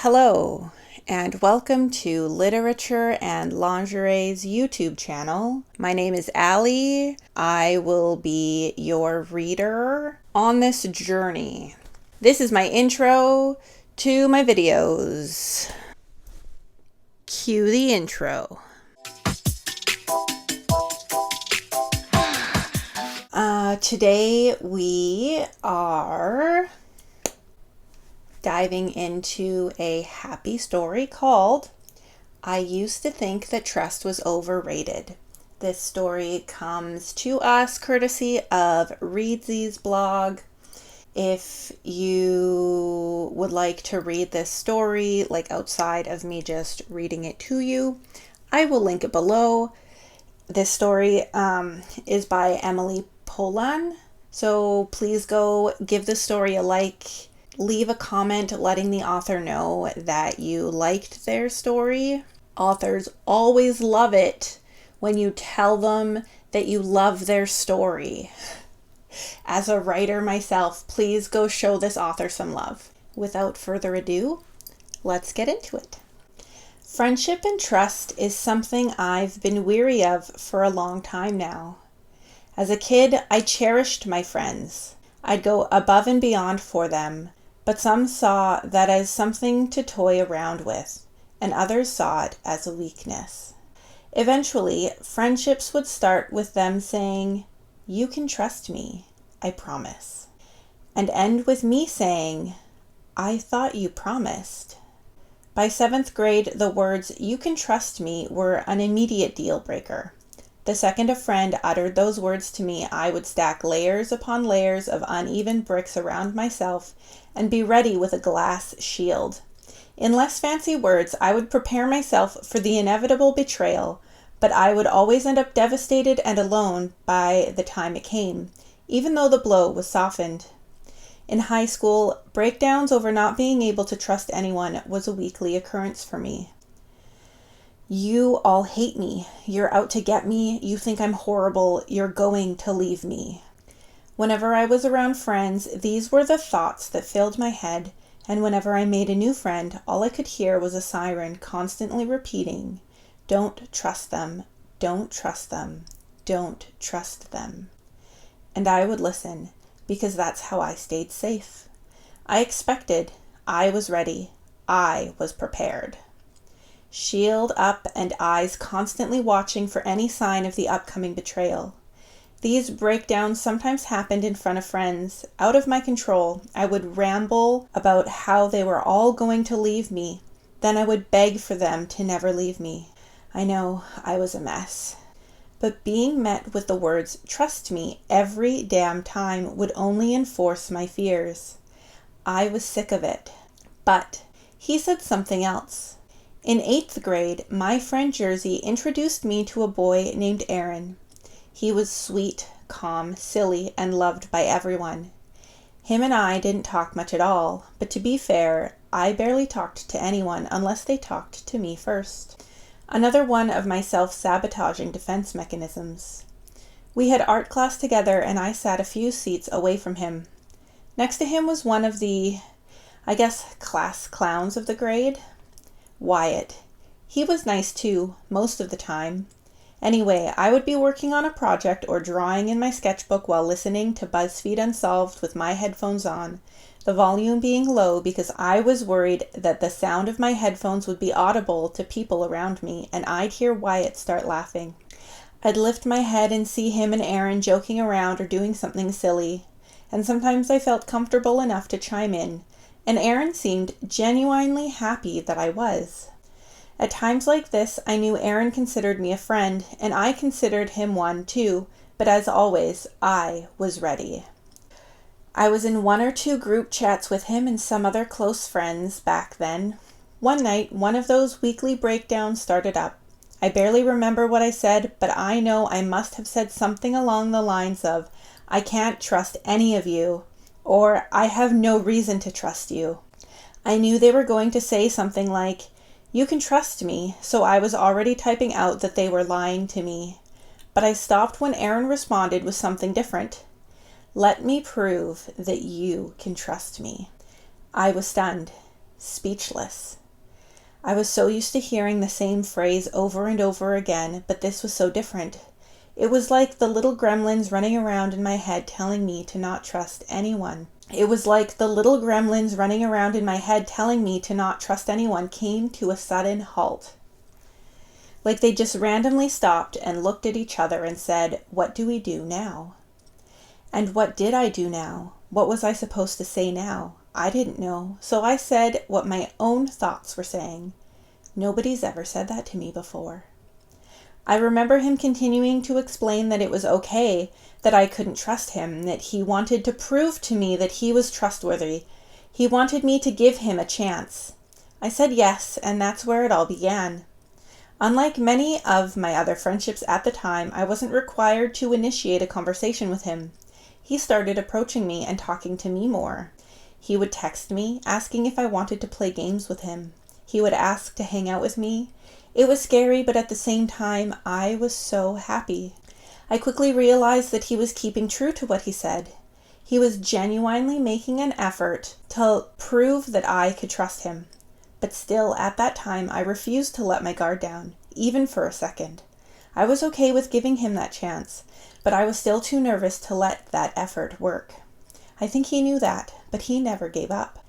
Hello, and welcome to Literature and Lingerie's YouTube channel. My name is Allie. I will be your reader on this journey. This is my intro to my videos. Cue the intro. Today we are diving into a happy story called I Used to Think That Trust Was Overrated. This story comes to us courtesy of Readsy's blog. If you would like to read this story, like outside of me just reading it to you, I will link it below. This story is by Emily Polan, so please go give the story a like. Leave a comment letting the author know that you liked their story. Authors always love it when you tell them that you love their story. As a writer myself, please go show this author some love. Without further ado, let's get into it. Friendship and trust is something I've been weary of for a long time now. As a kid, I cherished my friends. I'd go above and beyond for them, but some saw that as something to toy around with, and others saw it as a weakness. Eventually, friendships would start with them saying, "You can trust me, I promise," and end with me saying, "I thought you promised." By 7th grade, the words, "You can trust me," were an immediate deal breaker. The second a friend uttered those words to me, I would stack layers upon layers of uneven bricks around myself and be ready with a glass shield. In less fancy words, I would prepare myself for the inevitable betrayal, but I would always end up devastated and alone by the time it came, even though the blow was softened. In high school, breakdowns over not being able to trust anyone was a weekly occurrence for me. "You all hate me. You're out to get me. You think I'm horrible. You're going to leave me." Whenever I was around friends, these were the thoughts that filled my head, and whenever I made a new friend, all I could hear was a siren constantly repeating, "Don't trust them. Don't trust them. Don't trust them." And I would listen, because that's how I stayed safe. I expected. I was ready. I was prepared. Shield up and eyes constantly watching for any sign of the upcoming betrayal. These breakdowns sometimes happened in front of friends. Out of my control, I would ramble about how they were all going to leave me. Then I would beg for them to never leave me. I know I was a mess. But being met with the words, "Trust me," every damn time would only enforce my fears. I was sick of it. But he said something else. In 8th grade, my friend Jersey introduced me to a boy named Aaron. He was sweet, calm, silly, and loved by everyone. Him and I didn't talk much at all, but to be fair, I barely talked to anyone unless they talked to me first. Another one of my self-sabotaging defense mechanisms. We had art class together and I sat a few seats away from him. Next to him was one of the, class clowns of the grade. Wyatt. He was nice too, most of the time. Anyway, I would be working on a project or drawing in my sketchbook while listening to BuzzFeed Unsolved with my headphones on, the volume being low because I was worried that the sound of my headphones would be audible to people around me and I'd hear Wyatt start laughing. I'd lift my head and see him and Aaron joking around or doing something silly, and sometimes I felt comfortable enough to chime in, and Aaron seemed genuinely happy that I was. At times like this, I knew Aaron considered me a friend, and I considered him one too, but as always, I was ready. I was in 1 or 2 group chats with him and some other close friends back then. One night, one of those weekly breakdowns started up. I barely remember what I said, but I know I must have said something along the lines of, "I can't trust any of you," or "I have no reason to trust you." I knew they were going to say something like, "You can trust me," so I was already typing out that they were lying to me. But I stopped when Aaron responded with something different. "Let me prove that you can trust me." I was stunned. speechless. I was so used to hearing the same phrase over and over again, but this was so different. It was like the little gremlins running around in my head telling me to not trust anyone. It was like the little gremlins running around in my head telling me to not trust anyone came to a sudden halt. Like they just randomly stopped and looked at each other and said, "What do we do now?" And what did I do now? What was I supposed to say now? I didn't know, so I said what my own thoughts were saying. Nobody's ever said that to me before. I remember him continuing to explain that it was okay, that I couldn't trust him, that he wanted to prove to me that he was trustworthy. He wanted me to give him a chance. I said yes, and that's where it all began. Unlike many of my other friendships at the time, I wasn't required to initiate a conversation with him. He started approaching me and talking to me more. He would text me, asking if I wanted to play games with him. He would ask to hang out with me. It was scary, but at the same time, I was so happy. I quickly realized that he was keeping true to what he said. He was genuinely making an effort to prove that I could trust him. But still, at that time, I refused to let my guard down, even for a second. I was okay with giving him that chance, but I was still too nervous to let that effort work. I think he knew that, but he never gave up.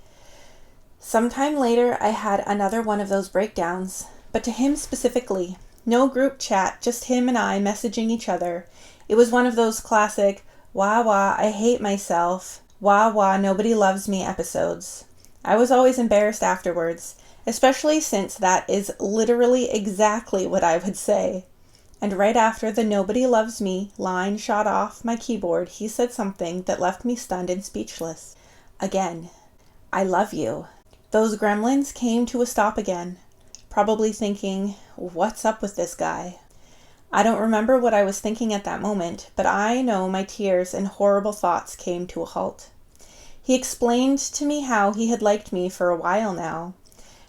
Sometime later, I had another one of those breakdowns, but to him specifically. No group chat, just him and I messaging each other. It was one of those classic, wah wah, I hate myself, wah wah, nobody loves me episodes. I was always embarrassed afterwards, especially since that is literally exactly what I would say. And right after the nobody loves me line shot off my keyboard, he said something that left me stunned and speechless. Again, I love you. Those gremlins came to a stop again, probably thinking, what's up with this guy? I don't remember what I was thinking at that moment, but I know my tears and horrible thoughts came to a halt. He explained to me how he had liked me for a while now,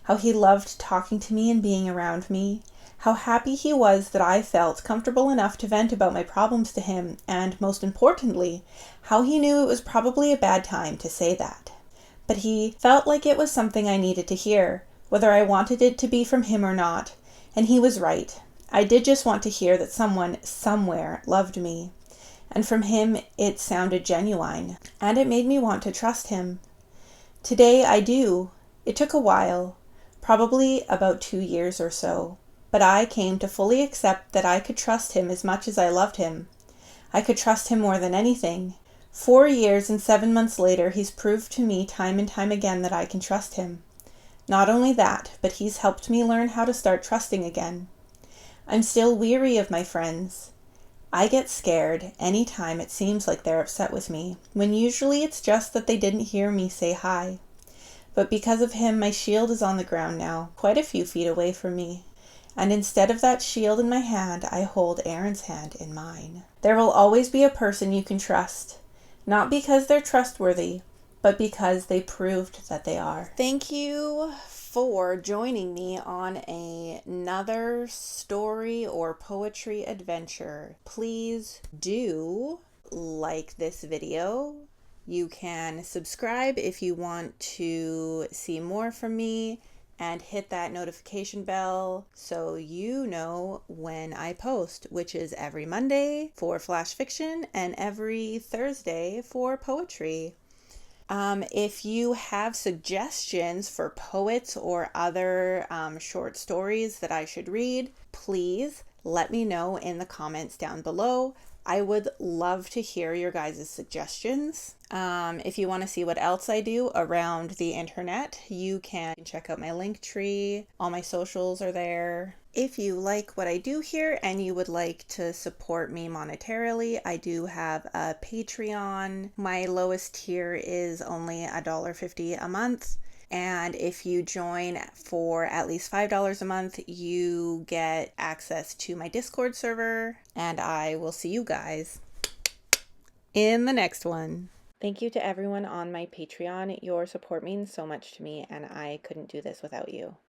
how he loved talking to me and being around me, how happy he was that I felt comfortable enough to vent about my problems to him, and most importantly, how he knew it was probably a bad time to say that. But he felt like it was something I needed to hear, whether I wanted it to be from him or not, and he was right. I did just want to hear that someone somewhere loved me, and from him it sounded genuine, and it made me want to trust him. Today I do. It took a while, probably about 2 years or so, but I came to fully accept that I could trust him as much as I loved him. I could trust him more than anything. 4 years and 7 months later, he's proved to me time and time again that I can trust him. Not only that, but he's helped me learn how to start trusting again. I'm still weary of my friends. I get scared any time it seems like they're upset with me, when usually it's just that they didn't hear me say hi. But because of him, my shield is on the ground now, quite a few feet away from me. And instead of that shield in my hand, I hold Aaron's hand in mine. There will always be a person you can trust, not because they're trustworthy, but because they proved that they are. Thank you for joining me on another story or poetry adventure. Please do like this video. You can subscribe if you want to see more from me, and hit that notification bell so you know when I post, which is every Monday for flash fiction and every Thursday for poetry. If you have suggestions for poets or other short stories that I should read, please let me know in the comments down below. I would love to hear your guys' suggestions. If you want to see what else I do around the internet, you can check out my Linktree. All my socials are there. If you like what I do here and you would like to support me monetarily, I do have a Patreon. My lowest tier is only $1.50 a month. And if you join for at least $5 a month, you get access to my Discord server. And I will see you guys in the next one. Thank you to everyone on my Patreon. Your support means so much to me, and I couldn't do this without you.